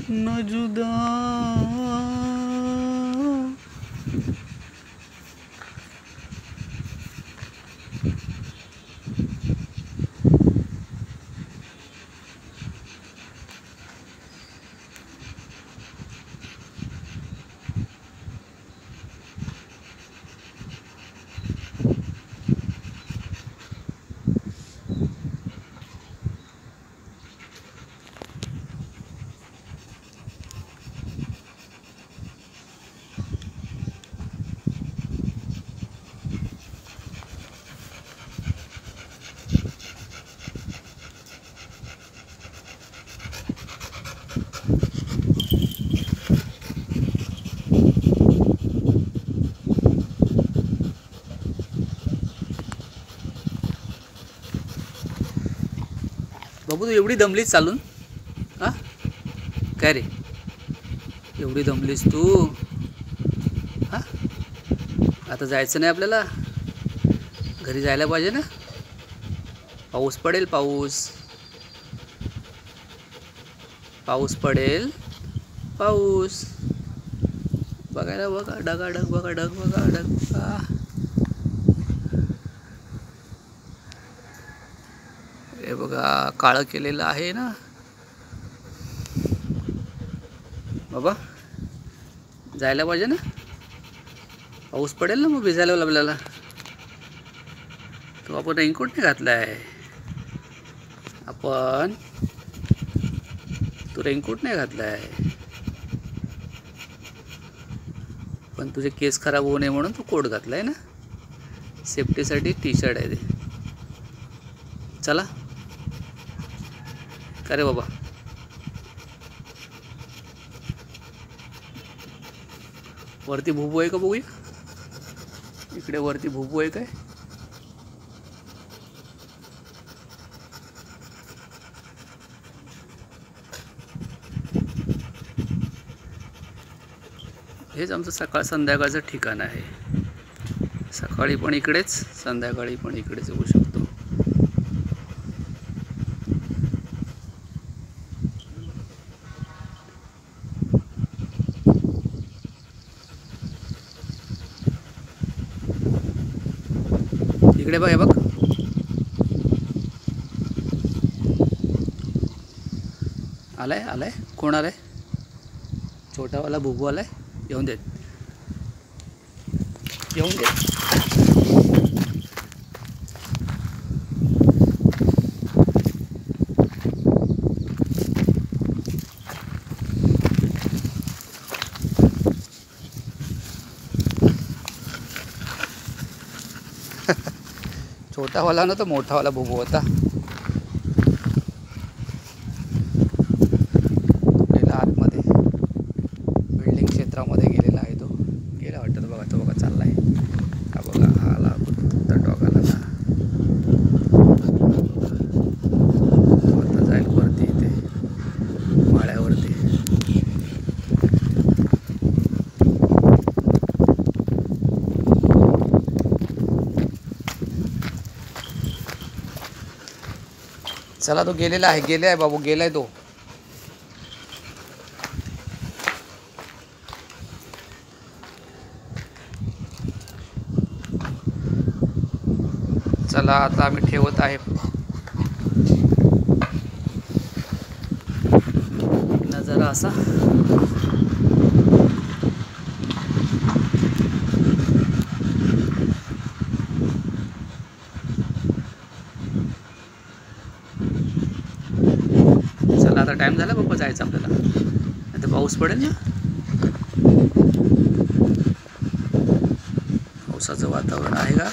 न जुदा। बाबू तू एवढी दमलीस चालून? हा काय रे, एवढी दमलीस तू? हा आता जायचं नाही आपल्याला? घरी जायला पाहिजे ना. पाऊस पडेल, पाऊस पाऊस पडेल, पाऊस बघायला बघा, ढगा ढग बघा, ढग बघा, ढग बघा. हे बघा काळं केलेलं आहे ना बाबा. जायला पाहिजे ना. पाऊस पडेल ना, मग भिजायला आपल्याला. तो आपण रेनकोट नाही घातलाय. आपण तू रेनकोट नाही घातलाय, पण तुझे केस खराब होऊ नये म्हणून तू कोट घातलाय ना. सेफ्टीसाठी टी शर्ट आहे ते. चला का रे बाबा. वरती भुबू आहे का बघूया. इकडे वरती भुबू आहे काय? हेच आमचं सकाळ संध्याकाळचं ठिकाण आहे. सकाळी पण इकडेच, संध्याकाळी पण इकडेच येऊ शकतो. इकडे बघ, हे बघ. आलाय आलाय. कोण आलाय? छोटावाला भुबू आलाय. येऊन देत, येऊन देत. छोटावाला ना तो मोठावाला भुबू होता. गेला आतमध्ये, बिल्डिंग क्षेत्रामध्ये गेलेला आहे तो. गेला वाटतं. बघा तो, बघा चाललाय. हा बघा, हा आला तर डॉग आला. तो आता जाईल वरती, इथे माळ्यावरती. चला तो गेलेला आहे, गेलाय बाबू, गेलाय तो. चला आता आम्ही ठेवत आहे नजारा असा. चला आता टाइम झाला बाबा जायचं आपल्याला, नाही तर पाऊस पडेल ना. पावसाचं वातावरण आहे का?